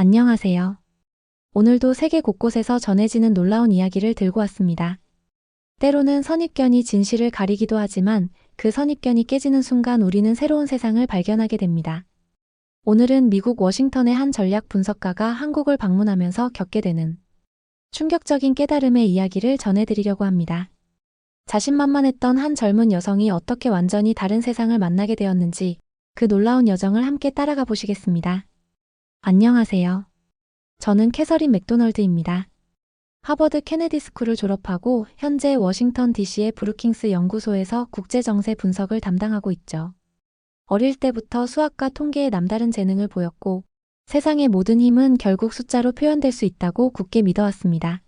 안녕하세요. 오늘도 세계 곳곳에서 전해지는 놀라운 이야기를 들고 왔습니다. 때로는 선입견이 진실을 가리기도 하지만 그 선입견이 깨지는 순간 우리는 새로운 세상을 발견하게 됩니다. 오늘은 미국 워싱턴의 한 전략 분석가가 한국을 방문하면서 겪게 되는 충격적인 깨달음의 이야기를 전해드리려고 합니다. 자신만만했던 한 젊은 여성이 어떻게 완전히 다른 세상을 만나게 되었는지 그 놀라운 여정을 함께 따라가 보시겠습니다. 안녕하세요. 저는 캐서린 맥도널드입니다. 하버드 케네디 스쿨을 졸업하고 현재 워싱턴 DC의 브루킹스 연구소에서 국제정세 분석을 담당하고 있죠. 어릴 때부터 수학과 통계에 남다른 재능을 보였고 세상의 모든 힘은 결국 숫자로 표현될 수 있다고 굳게 믿어왔습니다.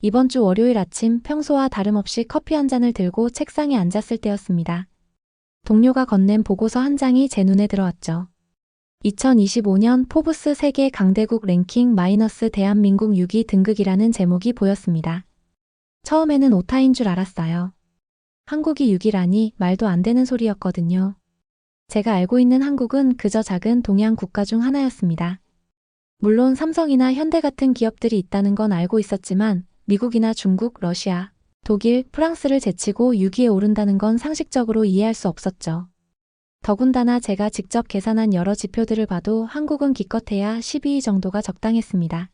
이번 주 월요일 아침 평소와 다름없이 커피 한 잔을 들고 책상에 앉았을 때였습니다. 동료가 건넨 보고서 한 장이 제 눈에 들어왔죠. 2025년 포브스 세계 강대국 랭킹 마이너스 대한민국 6위 등극이라는 제목이 보였습니다. 처음에는 오타인 줄 알았어요. 한국이 6위라니 말도 안 되는 소리였거든요. 제가 알고 있는 한국은 그저 작은 동양 국가 중 하나였습니다. 물론 삼성이나 현대 같은 기업들이 있다는 건 알고 있었지만 미국이나 중국, 러시아, 독일, 프랑스를 제치고 6위에 오른다는 건 상식적으로 이해할 수 없었죠. 더군다나 제가 직접 계산한 여러 지표들을 봐도 한국은 기껏해야 12위 정도가 적당했습니다.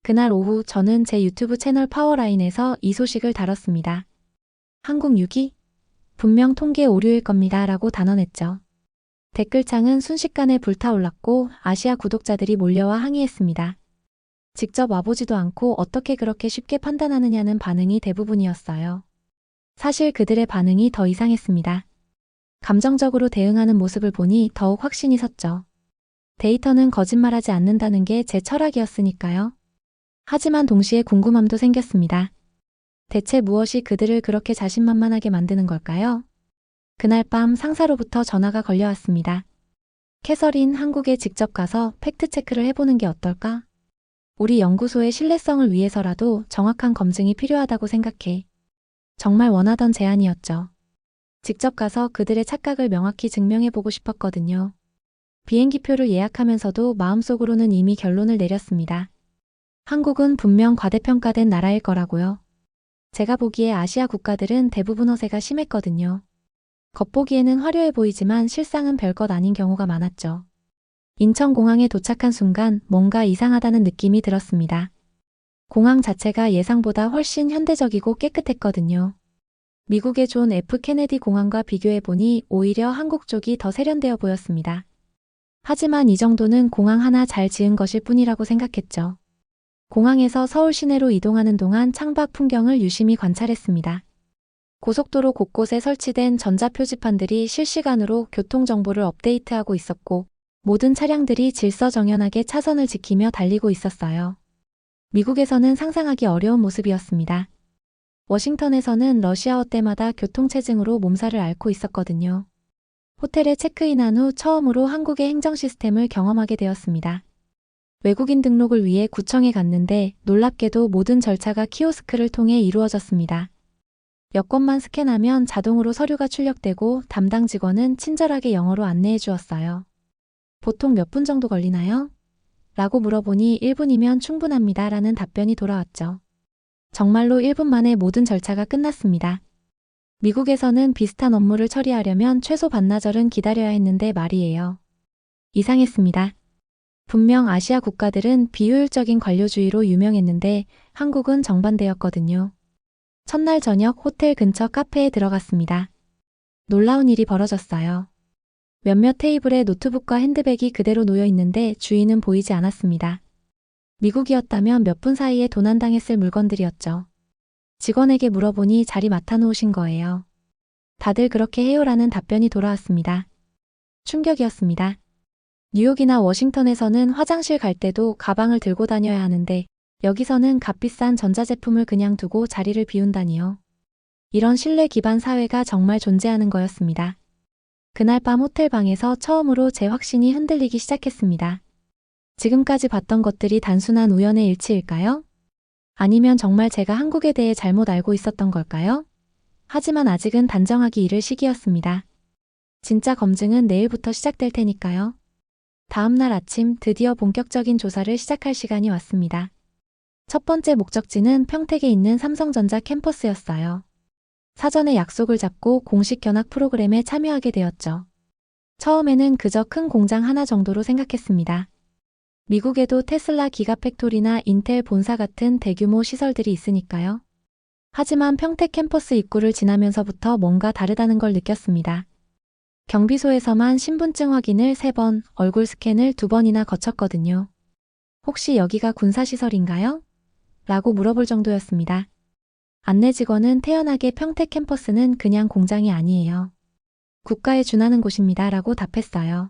그날 오후 저는 제 유튜브 채널 파워라인에서 이 소식을 다뤘습니다. 한국 6위? 분명 통계 오류일 겁니다 라고 단언했죠. 댓글창은 순식간에 불타올랐고 아시아 구독자들이 몰려와 항의했습니다. 직접 와보지도 않고 어떻게 그렇게 쉽게 판단하느냐는 반응이 대부분이었어요. 사실 그들의 반응이 더 이상했습니다. 감정적으로 대응하는 모습을 보니 더욱 확신이 섰죠. 데이터는 거짓말하지 않는다는 게 제 철학이었으니까요. 하지만 동시에 궁금함도 생겼습니다. 대체 무엇이 그들을 그렇게 자신만만하게 만드는 걸까요? 그날 밤 상사로부터 전화가 걸려왔습니다. 캐서린, 한국에 직접 가서 팩트체크를 해보는 게 어떨까? 우리 연구소의 신뢰성을 위해서라도 정확한 검증이 필요하다고 생각해. 정말 원하던 제안이었죠. 직접 가서 그들의 착각을 명확히 증명해보고 싶었거든요. 비행기표를 예약하면서도 마음속으로는 이미 결론을 내렸습니다. 한국은 분명 과대평가된 나라일 거라고요. 제가 보기에 아시아 국가들은 대부분 허세가 심했거든요. 겉보기에는 화려해 보이지만 실상은 별것 아닌 경우가 많았죠. 인천공항에 도착한 순간 뭔가 이상하다는 느낌이 들었습니다. 공항 자체가 예상보다 훨씬 현대적이고 깨끗했거든요. 미국의 존 F 케네디 공항과 비교해보니 오히려 한국 쪽이 더 세련되어 보였습니다. 하지만 이 정도는 공항 하나 잘 지은 것일 뿐이라고 생각했죠. 공항에서 서울 시내로 이동하는 동안 창밖 풍경을 유심히 관찰했습니다. 고속도로 곳곳에 설치된 전자표지판들이 실시간으로 교통정보를 업데이트하고 있었고 모든 차량들이 질서정연하게 차선을 지키며 달리고 있었어요. 미국에서는 상상하기 어려운 모습이었습니다. 워싱턴에서는 러시아어 때마다 교통체증으로 몸살을 앓고 있었거든요. 호텔에 체크인한 후 처음으로 한국의 행정 시스템을 경험하게 되었습니다. 외국인 등록을 위해 구청에 갔는데 놀랍게도 모든 절차가 키오스크를 통해 이루어졌습니다. 여권만 스캔하면 자동으로 서류가 출력되고 담당 직원은 친절하게 영어로 안내해 주었어요. 보통 몇 분 정도 걸리나요? 라고 물어보니 1분이면 충분합니다 라는 답변이 돌아왔죠. 정말로 1분 만에 모든 절차가 끝났습니다. 미국에서는 비슷한 업무를 처리하려면 최소 반나절은 기다려야 했는데 말이에요. 이상했습니다. 분명 아시아 국가들은 비효율적인 관료주의로 유명했는데 한국은 정반대였거든요. 첫날 저녁 호텔 근처 카페에 들어갔습니다. 놀라운 일이 벌어졌어요. 몇몇 테이블에 노트북과 핸드백이 그대로 놓여 있는데 주인은 보이지 않았습니다. 미국이었다면 몇 분 사이에 도난당했을 물건들이었죠. 직원에게 물어보니 자리 맡아놓으신 거예요. 다들 그렇게 해요라는 답변이 돌아왔습니다. 충격이었습니다. 뉴욕이나 워싱턴에서는 화장실 갈 때도 가방을 들고 다녀야 하는데 여기서는 값비싼 전자제품을 그냥 두고 자리를 비운다니요. 이런 신뢰 기반 사회가 정말 존재하는 거였습니다. 그날 밤 호텔 방에서 처음으로 제 확신이 흔들리기 시작했습니다. 지금까지 봤던 것들이 단순한 우연의 일치일까요? 아니면 정말 제가 한국에 대해 잘못 알고 있었던 걸까요? 하지만 아직은 단정하기 이를 시기였습니다. 진짜 검증은 내일부터 시작될 테니까요. 다음 날 아침 드디어 본격적인 조사를 시작할 시간이 왔습니다. 첫 번째 목적지는 평택에 있는 삼성전자 캠퍼스였어요. 사전에 약속을 잡고 공식 견학 프로그램에 참여하게 되었죠. 처음에는 그저 큰 공장 하나 정도로 생각했습니다. 미국에도 테슬라 기가팩토리나 인텔 본사 같은 대규모 시설들이 있으니까요. 하지만 평택 캠퍼스 입구를 지나면서부터 뭔가 다르다는 걸 느꼈습니다. 경비소에서만 신분증 확인을 3번, 얼굴 스캔을 2번이나 거쳤거든요. 혹시 여기가 군사시설인가요? 라고 물어볼 정도였습니다. 안내 직원은 태연하게 평택 캠퍼스는 그냥 공장이 아니에요. 국가에 준하는 곳입니다. 라고 답했어요.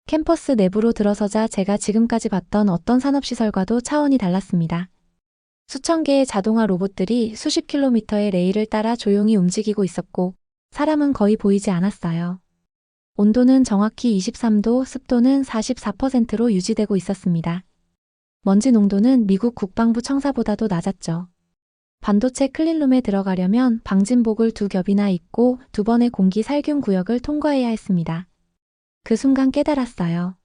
캠퍼스 내부로 들어서자 제가 지금까지 봤던 어떤 산업시설과도 차원이 달랐습니다. 수천 개의 자동화 로봇들이 수십 킬로미터의 레일을 따라 조용히 움직이고 있었고 사람은 거의 보이지 않았어요. 온도는 정확히 23도, 습도는 44%로 유지되고 있었습니다. 먼지 농도는 미국 국방부 청사보다도 낮았죠. 반도체 클린룸에 들어가려면 방진복을 2겹이나 입고 2번의 공기 살균 구역을 통과해야 했습니다. 그 순간 깨달았어요.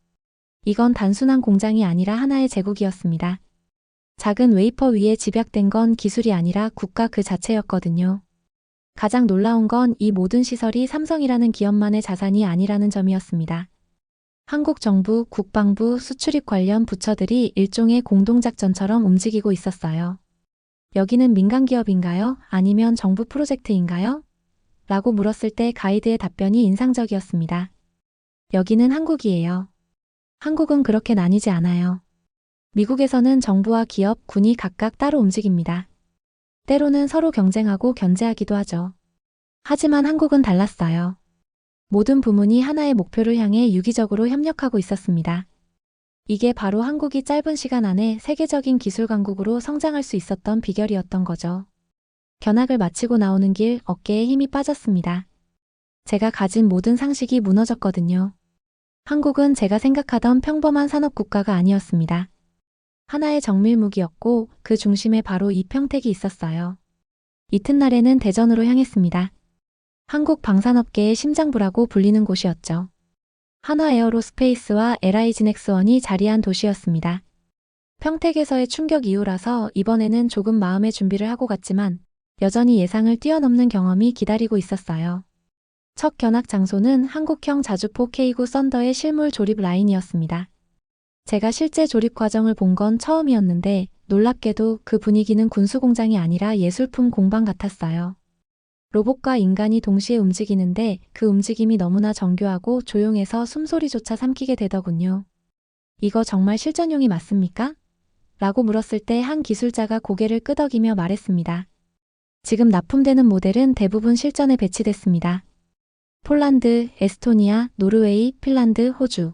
이건 단순한 공장이 아니라 하나의 제국이었습니다. 작은 웨이퍼 위에 집약된 건 기술이 아니라 국가 그 자체였거든요. 가장 놀라운 건 이 모든 시설이 삼성이라는 기업만의 자산이 아니라는 점이었습니다. 한국 정부, 국방부, 수출입 관련 부처들이 일종의 공동작전처럼 움직이고 있었어요. 여기는 민간 기업인가요? 아니면 정부 프로젝트인가요? 라고 물었을 때 가이드의 답변이 인상적이었습니다. 여기는 한국이에요. 한국은 그렇게 나뉘지 않아요. 미국에서는 정부와 기업, 군이 각각 따로 움직입니다. 때로는 서로 경쟁하고 견제하기도 하죠. 하지만 한국은 달랐어요. 모든 부문이 하나의 목표를 향해 유기적으로 협력하고 있었습니다. 이게 바로 한국이 짧은 시간 안에 세계적인 기술 강국으로 성장할 수 있었던 비결이었던 거죠. 견학을 마치고 나오는 길 어깨에 힘이 빠졌습니다. 제가 가진 모든 상식이 무너졌거든요. 한국은 제가 생각하던 평범한 산업국가가 아니었습니다. 하나의 정밀무기였고 그 중심에 바로 이 평택이 있었어요. 이튿날에는 대전으로 향했습니다. 한국 방산업계의 심장부라고 불리는 곳이었죠. 한화에어로스페이스와 LI지넥스원이 자리한 도시였습니다. 평택에서의 충격 이후라서 이번에는 조금 마음의 준비를 하고 갔지만 여전히 예상을 뛰어넘는 경험이 기다리고 있었어요. 첫 견학 장소는 한국형 자주포 K9 썬더의 실물 조립 라인이었습니다. 제가 실제 조립 과정을 본 건 처음이었는데 놀랍게도 그 분위기는 군수공장이 아니라 예술품 공방 같았어요. 로봇과 인간이 동시에 움직이는데 그 움직임이 너무나 정교하고 조용해서 숨소리조차 삼키게 되더군요. 이거 정말 실전용이 맞습니까? 라고 물었을 때 한 기술자가 고개를 끄덕이며 말했습니다. 지금 납품되는 모델은 대부분 실전에 배치됐습니다. 폴란드, 에스토니아, 노르웨이, 핀란드, 호주.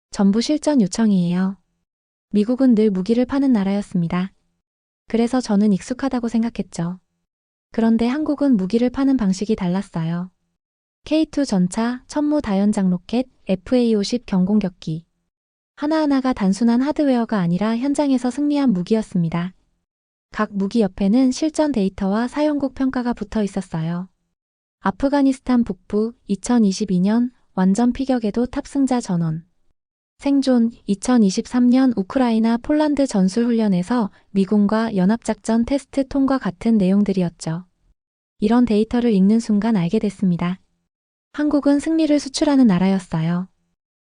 전부 실전 요청이에요. 미국은 늘 무기를 파는 나라였습니다. 그래서 저는 익숙하다고 생각했죠. 그런데 한국은 무기를 파는 방식이 달랐어요. K2 전차, 천무 다연장 로켓, FA-50 경공격기. 하나하나가 단순한 하드웨어가 아니라 현장에서 승리한 무기였습니다. 각 무기 옆에는 실전 데이터와 사용국 평가가 붙어 있었어요. 아프가니스탄 북부 2022년 완전 피격에도 탑승자 전원. 생존 2023년 우크라이나 폴란드 전술훈련에서 미군과 연합작전 테스트 통과 같은 내용들이었죠. 이런 데이터를 읽는 순간 알게 됐습니다. 한국은 승리를 수출하는 나라였어요.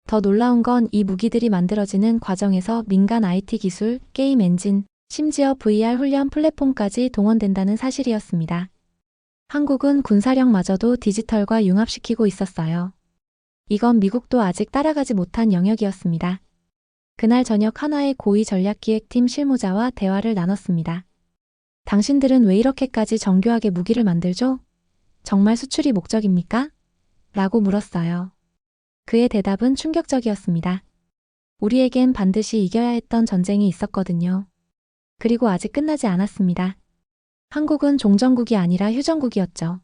더 놀라운 건 이 무기들이 만들어지는 과정에서 민간 IT 기술, 게임 엔진, 심지어 VR 훈련 플랫폼까지 동원된다는 사실이었습니다. 한국은 군사력마저도 디지털과 융합시키고 있었어요. 이건 미국도 아직 따라가지 못한 영역이었습니다. 그날 저녁 한화의 고위 전략기획팀 실무자와 대화를 나눴습니다. 당신들은 왜 이렇게까지 정교하게 무기를 만들죠? 정말 수출이 목적입니까? 라고 물었어요. 그의 대답은 충격적이었습니다. 우리에겐 반드시 이겨야 했던 전쟁이 있었거든요. 그리고 아직 끝나지 않았습니다. 한국은 종전국이 아니라 휴전국이었죠.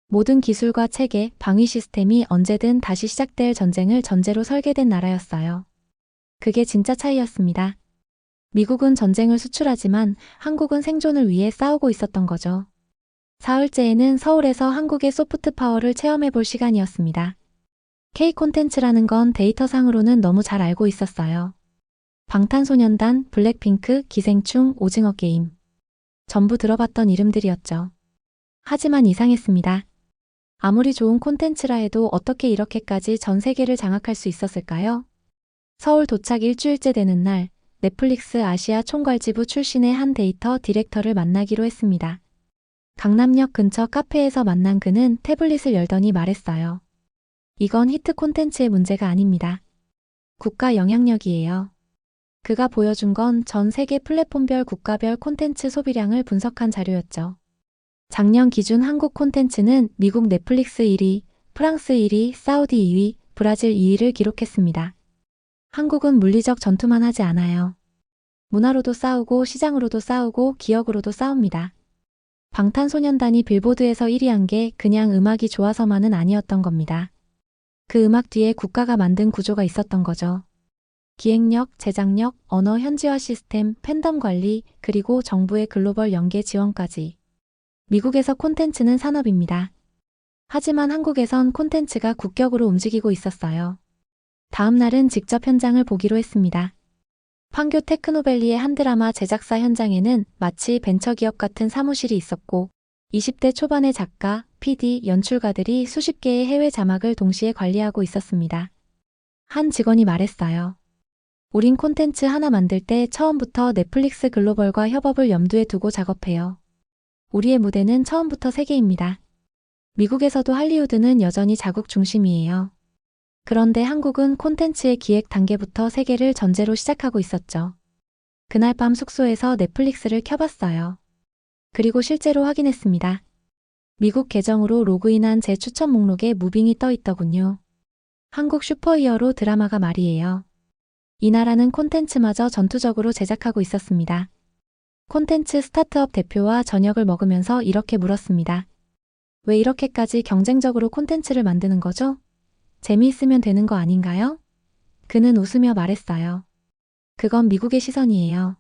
모든 기술과 체계, 방위 시스템이 언제든 다시 시작될 전쟁을 전제로 설계된 나라였어요. 그게 진짜 차이였습니다. 미국은 전쟁을 수출하지만 한국은 생존을 위해 싸우고 있었던 거죠. 사흘째에는 서울에서 한국의 소프트 파워를 체험해 볼 시간이었습니다. K 콘텐츠라는 건 데이터상으로는 너무 잘 알고 있었어요. 방탄소년단, 블랙핑크, 기생충, 오징어 게임. 전부 들어봤던 이름들이었죠. 하지만 이상했습니다. 아무리 좋은 콘텐츠라 해도 어떻게 이렇게까지 전 세계를 장악할 수 있었을까요? 서울 도착 일주일째 되는 날, 넷플릭스 아시아 총괄지부 출신의 한 데이터 디렉터를 만나기로 했습니다. 강남역 근처 카페에서 만난 그는 태블릿을 열더니 말했어요. 이건 히트 콘텐츠의 문제가 아닙니다. 국가 영향력이에요. 그가 보여준 건 전 세계 플랫폼별 국가별 콘텐츠 소비량을 분석한 자료였죠. 작년 기준 한국 콘텐츠는 미국 넷플릭스 1위, 프랑스 1위, 사우디 2위, 브라질 2위를 기록했습니다. 한국은 물리적 전투만 하지 않아요. 문화로도 싸우고 시장으로도 싸우고 기억으로도 싸웁니다. 방탄소년단이 빌보드에서 1위한 게 그냥 음악이 좋아서만은 아니었던 겁니다. 그 음악 뒤에 국가가 만든 구조가 있었던 거죠. 기획력, 제작력, 언어 현지화 시스템, 팬덤 관리, 그리고 정부의 글로벌 연계 지원까지. 미국에서 콘텐츠는 산업입니다. 하지만 한국에선 콘텐츠가 국격으로 움직이고 있었어요. 다음 날은 직접 현장을 보기로 했습니다. 판교 테크노밸리의 한 드라마 제작사 현장에는 마치 벤처기업 같은 사무실이 있었고 20대 초반의 작가, PD, 연출가들이 수십 개의 해외 자막을 동시에 관리하고 있었습니다. 한 직원이 말했어요. 우린 콘텐츠 하나 만들 때 처음부터 넷플릭스 글로벌과 협업을 염두에 두고 작업해요. 우리의 무대는 처음부터 세계입니다. 미국에서도 할리우드는 여전히 자국 중심이에요. 그런데 한국은 콘텐츠의 기획 단계부터 세계를 전제로 시작하고 있었죠. 그날 밤 숙소에서 넷플릭스를 켜봤어요. 그리고 실제로 확인했습니다. 미국 계정으로 로그인한 제 추천 목록에 무빙이 떠 있더군요. 한국 슈퍼히어로 드라마가 말이에요. 이 나라는 콘텐츠마저 전투적으로 제작하고 있었습니다. 콘텐츠 스타트업 대표와 저녁을 먹으면서 이렇게 물었습니다. 왜 이렇게까지 경쟁적으로 콘텐츠를 만드는 거죠? 재미있으면 되는 거 아닌가요? 그는 웃으며 말했어요. 그건 미국의 시선이에요.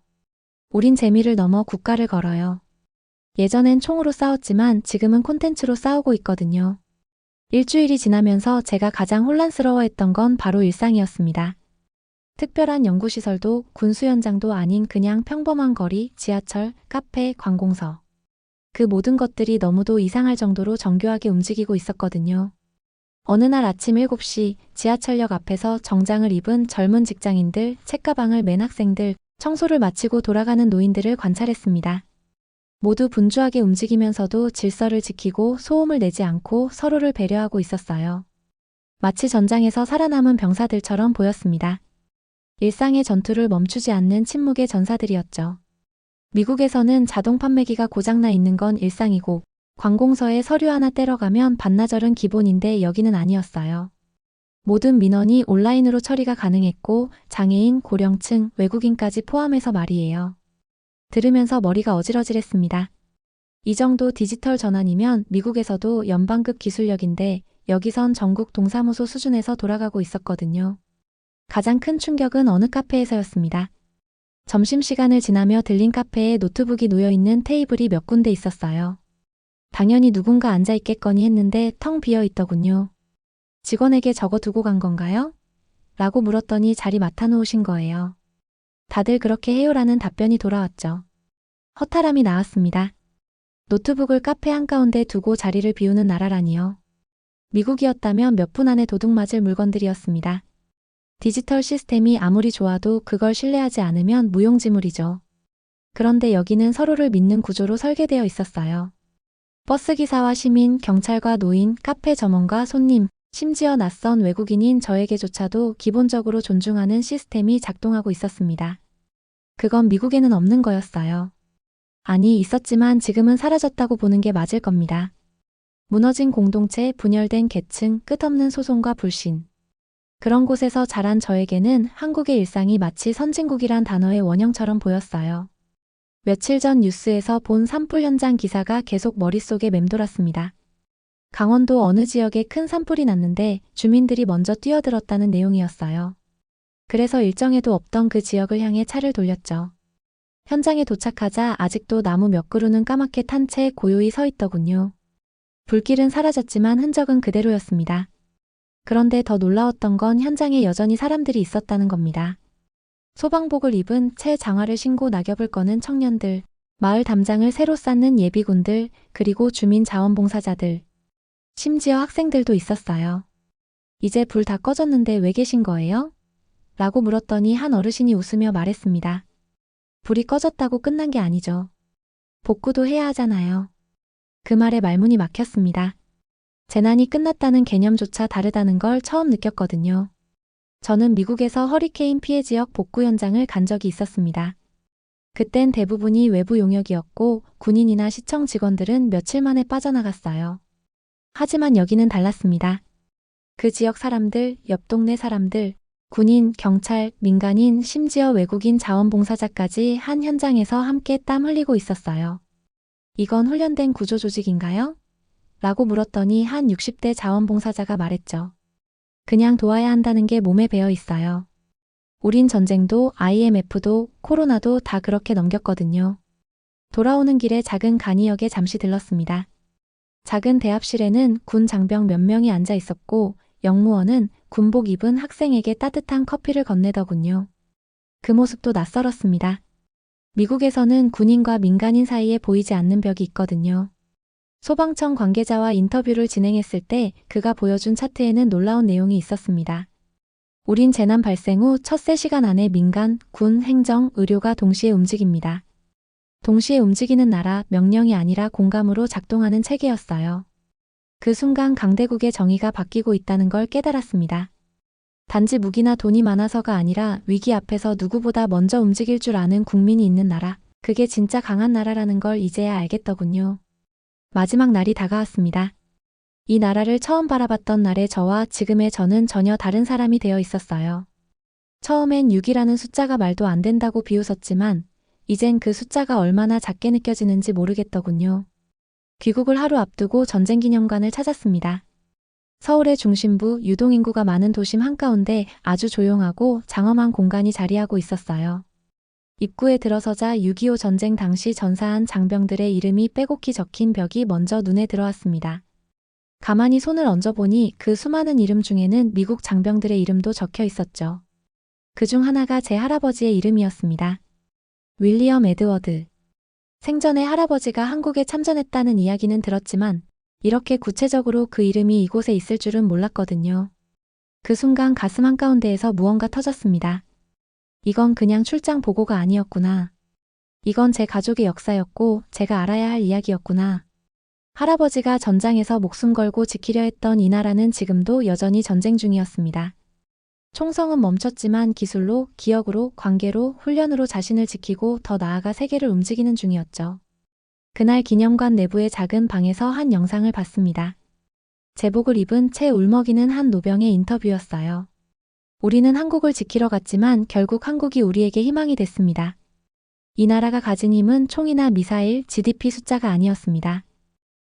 우린 재미를 넘어 국가를 걸어요. 예전엔 총으로 싸웠지만 지금은 콘텐츠로 싸우고 있거든요. 일주일이 지나면서 제가 가장 혼란스러워했던 건 바로 일상이었습니다. 특별한 연구시설도 군수 현장도 아닌 그냥 평범한 거리, 지하철, 카페, 관공서. 그 모든 것들이 너무도 이상할 정도로 정교하게 움직이고 있었거든요. 어느 날 아침 7시 지하철역 앞에서 정장을 입은 젊은 직장인들, 책가방을 맨 학생들, 청소를 마치고 돌아가는 노인들을 관찰했습니다. 모두 분주하게 움직이면서도 질서를 지키고 소음을 내지 않고 서로를 배려하고 있었어요. 마치 전장에서 살아남은 병사들처럼 보였습니다. 일상의 전투를 멈추지 않는 침묵의 전사들이었죠. 미국에서는 자동 판매기가 고장나 있는 건 일상이고 관공서에 서류 하나 떼러가면 반나절은 기본인데 여기는 아니었어요. 모든 민원이 온라인으로 처리가 가능했고 장애인, 고령층, 외국인까지 포함해서 말이에요. 들으면서 머리가 어질어질했습니다. 이 정도 디지털 전환이면 미국에서도 연방급 기술력인데 여기선 전국 동사무소 수준에서 돌아가고 있었거든요. 가장 큰 충격은 어느 카페에서였습니다. 점심시간을 지나며 들린 카페에 노트북이 놓여있는 테이블이 몇 군데 있었어요. 당연히 누군가 앉아있겠거니 했는데 텅 비어 있더군요. 직원에게 적어두고 간 건가요? 라고 물었더니 자리 맡아놓으신 거예요. 다들 그렇게 해요라는 답변이 돌아왔죠. 허탈함이 나왔습니다. 노트북을 카페 한가운데 두고 자리를 비우는 나라라니요. 미국이었다면 몇 분 안에 도둑 맞을 물건들이었습니다. 디지털 시스템이 아무리 좋아도 그걸 신뢰하지 않으면 무용지물이죠. 그런데 여기는 서로를 믿는 구조로 설계되어 있었어요. 버스기사와 시민, 경찰과 노인, 카페 점원과 손님, 심지어 낯선 외국인인 저에게조차도 기본적으로 존중하는 시스템이 작동하고 있었습니다. 그건 미국에는 없는 거였어요. 아니, 있었지만 지금은 사라졌다고 보는 게 맞을 겁니다. 무너진 공동체, 분열된 계층, 끝없는 소송과 불신. 그런 곳에서 자란 저에게는 한국의 일상이 마치 선진국이란 단어의 원형처럼 보였어요. 며칠 전 뉴스에서 본 산불 현장 기사가 계속 머릿속에 맴돌았습니다. 강원도 어느 지역에 큰 산불이 났는데 주민들이 먼저 뛰어들었다는 내용이었어요. 그래서 일정에도 없던 그 지역을 향해 차를 돌렸죠. 현장에 도착하자 아직도 나무 몇 그루는 까맣게 탄 채 고요히 서 있더군요. 불길은 사라졌지만 흔적은 그대로였습니다. 그런데 더 놀라웠던 건 현장에 여전히 사람들이 있었다는 겁니다. 소방복을 입은 채 장화를 신고 낙엽을 꺼는 청년들, 마을 담장을 새로 쌓는 예비군들, 그리고 주민 자원봉사자들, 심지어 학생들도 있었어요. 이제 불 다 꺼졌는데 왜 계신 거예요? 라고 물었더니 한 어르신이 웃으며 말했습니다. 불이 꺼졌다고 끝난 게 아니죠. 복구도 해야 하잖아요. 그 말에 말문이 막혔습니다. 재난이 끝났다는 개념조차 다르다는 걸 처음 느꼈거든요. 저는 미국에서 허리케인 피해 지역 복구 현장을 간 적이 있었습니다. 그땐 대부분이 외부 용역이었고 군인이나 시청 직원들은 며칠 만에 빠져나갔어요. 하지만 여기는 달랐습니다. 그 지역 사람들, 옆 동네 사람들, 군인, 경찰, 민간인, 심지어 외국인 자원봉사자까지 한 현장에서 함께 땀 흘리고 있었어요. 이건 훈련된 구조 조직인가요? 라고 물었더니 한 60대 자원봉사자가 말했죠. 그냥 도와야 한다는 게 몸에 배어 있어요. 우린 전쟁도 IMF도 코로나도 다 그렇게 넘겼거든요. 돌아오는 길에 작은 간이역에 잠시 들렀습니다. 작은 대합실에는 군 장병 몇 명이 앉아 있었고 영무원은 군복 입은 학생에게 따뜻한 커피를 건네더군요. 그 모습도 낯설었습니다. 미국에서는 군인과 민간인 사이에 보이지 않는 벽이 있거든요. 소방청 관계자와 인터뷰를 진행했을 때 그가 보여준 차트에는 놀라운 내용이 있었습니다. 우린 재난 발생 후 첫 3시간 안에 민간, 군, 행정, 의료가 동시에 움직입니다. 동시에 움직이는 나라, 명령이 아니라 공감으로 작동하는 체계였어요. 그 순간 강대국의 정의가 바뀌고 있다는 걸 깨달았습니다. 단지 무기나 돈이 많아서가 아니라 위기 앞에서 누구보다 먼저 움직일 줄 아는 국민이 있는 나라, 그게 진짜 강한 나라라는 걸 이제야 알겠더군요. 마지막 날이 다가왔습니다. 이 나라를 처음 바라봤던 날의 저와 지금의 저는 전혀 다른 사람이 되어 있었어요. 처음엔 6이라는 숫자가 말도 안 된다고 비웃었지만 이젠 그 숫자가 얼마나 작게 느껴지는지 모르겠더군요. 귀국을 하루 앞두고 전쟁기념관을 찾았습니다. 서울의 중심부 유동인구가 많은 도심 한가운데 아주 조용하고 장엄한 공간이 자리하고 있었어요. 입구에 들어서자 6.25 전쟁 당시 전사한 장병들의 이름이 빼곡히 적힌 벽이 먼저 눈에 들어왔습니다. 가만히 손을 얹어보니 그 수많은 이름 중에는 미국 장병들의 이름도 적혀 있었죠. 그중 하나가 제 할아버지의 이름이었습니다. 윌리엄 에드워드. 생전에 할아버지가 한국에 참전했다는 이야기는 들었지만 이렇게 구체적으로 그 이름이 이곳에 있을 줄은 몰랐거든요. 그 순간 가슴 한가운데에서 무언가 터졌습니다. 이건 그냥 출장 보고가 아니었구나. 이건 제 가족의 역사였고 제가 알아야 할 이야기였구나. 할아버지가 전장에서 목숨 걸고 지키려 했던 이 나라는 지금도 여전히 전쟁 중이었습니다. 총성은 멈췄지만 기술로, 기억으로, 관계로, 훈련으로 자신을 지키고 더 나아가 세계를 움직이는 중이었죠. 그날 기념관 내부의 작은 방에서 한 영상을 봤습니다. 제복을 입은 채 울먹이는 한 노병의 인터뷰였어요. 우리는 한국을 지키러 갔지만 결국 한국이 우리에게 희망이 됐습니다. 이 나라가 가진 힘은 총이나 미사일, GDP 숫자가 아니었습니다.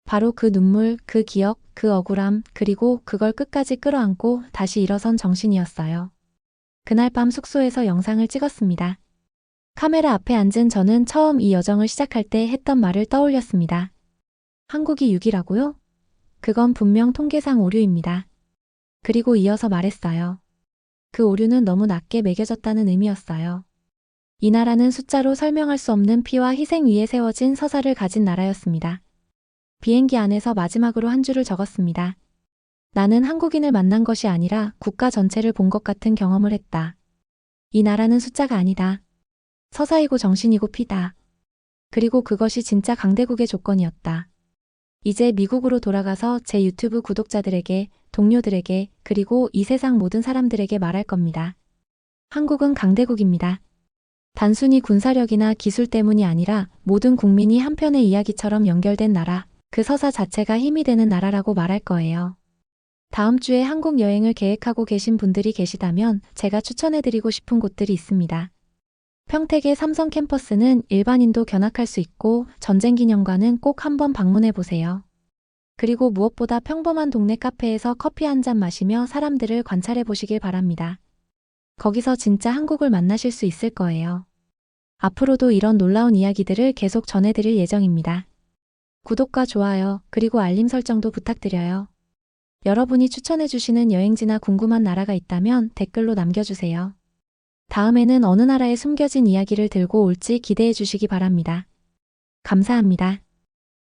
바로 그 눈물, 그 기억, 그 억울함, 그리고 그걸 끝까지 끌어안고 다시 일어선 정신이었어요. 그날 밤 숙소에서 영상을 찍었습니다. 카메라 앞에 앉은 저는 처음 이 여정을 시작할 때 했던 말을 떠올렸습니다. 한국이 6이라고요? 그건 분명 통계상 오류입니다. 그리고 이어서 말했어요. 그 오류는 너무 낮게 매겨졌다는 의미였어요. 이 나라는 숫자로 설명할 수 없는 피와 희생 위에 세워진 서사를 가진 나라였습니다. 비행기 안에서 마지막으로 한 줄을 적었습니다. 나는 한국인을 만난 것이 아니라 국가 전체를 본 것 같은 경험을 했다. 이 나라는 숫자가 아니다. 서사이고 정신이고 피다. 그리고 그것이 진짜 강대국의 조건이었다. 이제 미국으로 돌아가서 제 유튜브 구독자들에게, 동료들에게, 그리고 이 세상 모든 사람들에게 말할 겁니다. 한국은 강대국입니다. 단순히 군사력이나 기술 때문이 아니라 모든 국민이 한 편의 이야기처럼 연결된 나라, 그 서사 자체가 힘이 되는 나라라고 말할 거예요. 다음 주에 한국 여행을 계획하고 계신 분들이 계시다면 제가 추천해드리고 싶은 곳들이 있습니다. 평택의 삼성 캠퍼스는 일반인도 견학할 수 있고 전쟁기념관은 꼭 한번 방문해 보세요. 그리고 무엇보다 평범한 동네 카페에서 커피 한 잔 마시며 사람들을 관찰해 보시길 바랍니다. 거기서 진짜 한국을 만나실 수 있을 거예요. 앞으로도 이런 놀라운 이야기들을 계속 전해드릴 예정입니다. 구독과 좋아요, 그리고 알림 설정도 부탁드려요. 여러분이 추천해주시는 여행지나 궁금한 나라가 있다면 댓글로 남겨주세요. 다음에는 어느 나라의 숨겨진 이야기를 들고 올지 기대해 주시기 바랍니다. 감사합니다.